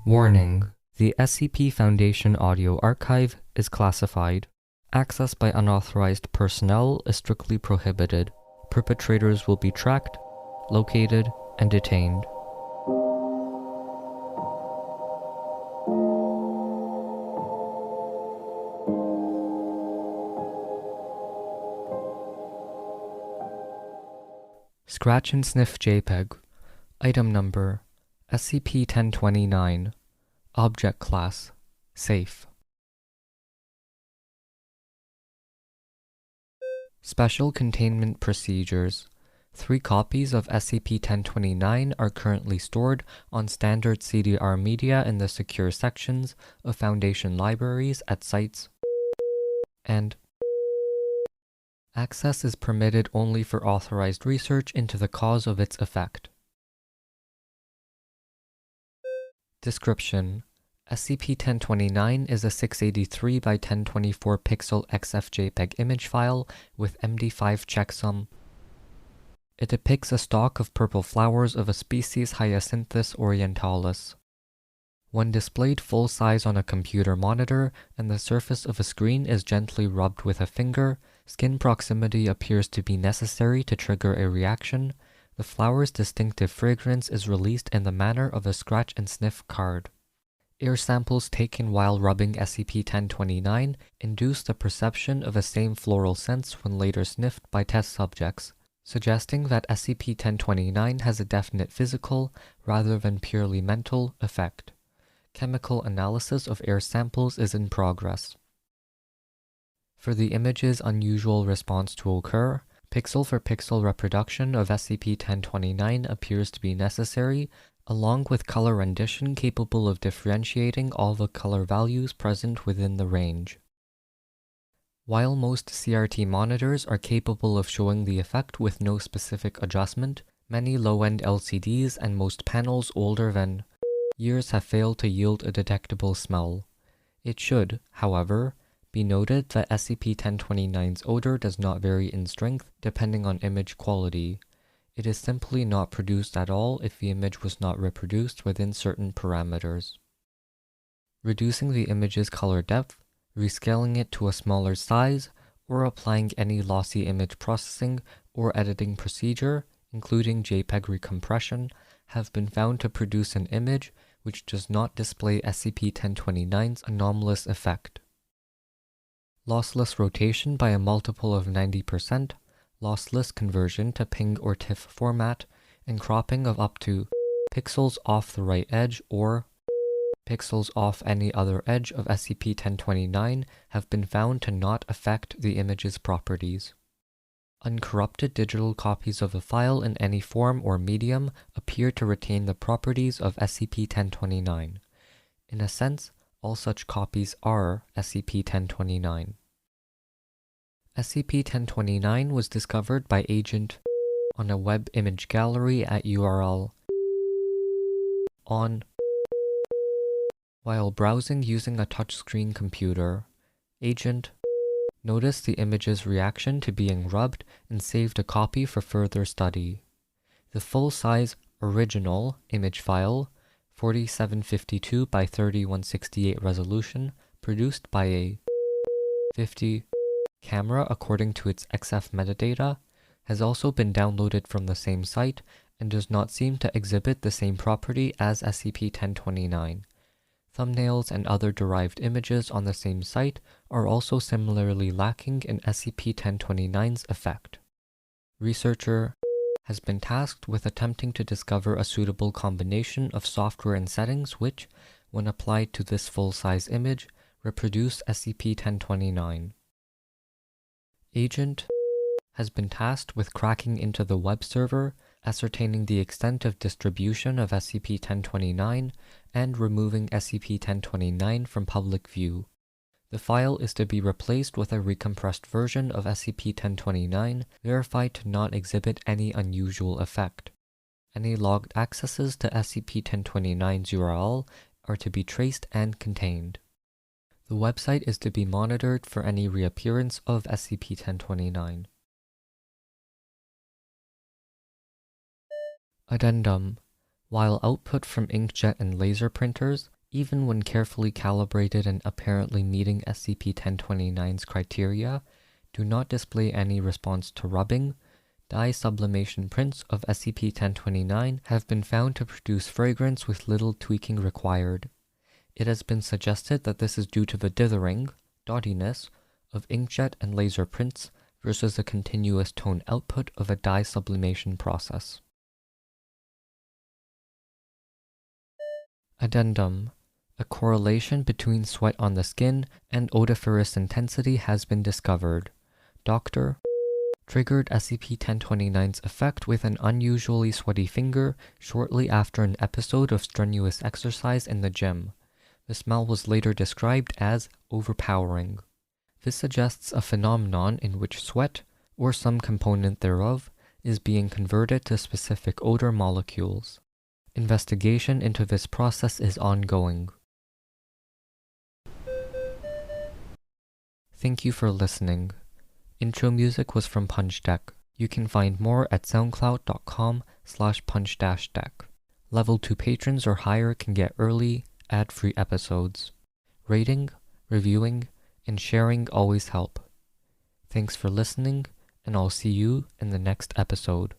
Warning: the SCP Foundation audio archive is classified. Access by unauthorized personnel is strictly prohibited. Perpetrators will be tracked, located, and detained. Scratch and Sniff JPEG. Item number: SCP-1029. Object Class: Safe. Special Containment Procedures. 3 copies of SCP-1029 are currently stored on standard CDR media in the secure sections of Foundation libraries at sites, and access is permitted only for authorized research into the cause of its effect. Description: SCP-1029 is a 683 by 1024 pixel XFJPEG image file with MD5 checksum. It depicts a stalk of purple flowers of a species Hyacinthus orientalis. When displayed full size on a computer monitor and the surface of a screen is gently rubbed with a finger, skin proximity appears to be necessary to trigger a reaction. The flower's distinctive fragrance is released in the manner of a scratch and sniff card. Air samples taken while rubbing SCP-1029 induce the perception of a same floral sense when later sniffed by test subjects, suggesting that SCP-1029 has a definite physical, rather than purely mental, effect. Chemical analysis of air samples is in progress. For the image's unusual response to occur, pixel-for-pixel reproduction of SCP-1029 appears to be necessary, along with color rendition capable of differentiating all the color values present within the range. While most CRT monitors are capable of showing the effect with no specific adjustment, many low-end LCDs and most panels older than years have failed to yield a detectable smell. It should, however, be noted that SCP-1029's odor does not vary in strength depending on image quality. It is simply not produced at all if the image was not reproduced within certain parameters. Reducing the image's color depth, rescaling it to a smaller size, or applying any lossy image processing or editing procedure, including JPEG recompression, have been found to produce an image which does not display SCP-1029's anomalous effect. Lossless rotation by a multiple of 90%, lossless conversion to ping or TIFF format, and cropping of up to pixels off the right edge or pixels off any other edge of SCP-1029 have been found to not affect the image's properties. Uncorrupted digital copies of the file in any form or medium appear to retain the properties of SCP-1029. In a sense, all such copies are SCP-1029. SCP-1029 was discovered by Agent on a web image gallery at URL on while browsing using a touchscreen computer. Agent noticed the image's reaction to being rubbed and saved a copy for further study. The full-size original image file, 4752 by 3168 resolution, produced by a 50 camera according to its XF metadata, has also been downloaded from the same site and does not seem to exhibit the same property as SCP-1029. Thumbnails and other derived images on the same site are also similarly lacking in SCP-1029's effect. Researcher has been tasked with attempting to discover a suitable combination of software and settings which, when applied to this full-size image, reproduce SCP-1029. Agent has been tasked with cracking into the web server, ascertaining the extent of distribution of SCP-1029, and removing SCP-1029 from public view. The file is to be replaced with a recompressed version of SCP-1029 verified to not exhibit any unusual effect. Any logged accesses to SCP-1029's URL are to be traced and contained. The website is to be monitored for any reappearance of SCP-1029. Addendum: while output from inkjet and laser printers Even when carefully calibrated and apparently meeting SCP-1029's criteria, do not display any response to rubbing. Dye sublimation prints of SCP-1029 have been found to produce fragrance with little tweaking required. It has been suggested that this is due to the dithering, dottiness, of inkjet and laser prints versus the continuous tone output of a dye sublimation process. Addendum. A correlation between sweat on the skin and odoriferous intensity has been discovered. Dr. triggered SCP-1029's effect with an unusually sweaty finger shortly after an episode of strenuous exercise in the gym. The smell was later described as overpowering. This suggests a phenomenon in which sweat, or some component thereof, is being converted to specific odor molecules. Investigation into this process is ongoing. Thank you for listening. Intro music was from Punch Deck. You can find more at soundcloud.com/punch-deck. Level 2 patrons or higher can get early, ad-free episodes. Rating, reviewing, and sharing always help. Thanks for listening, and I'll see you in the next episode.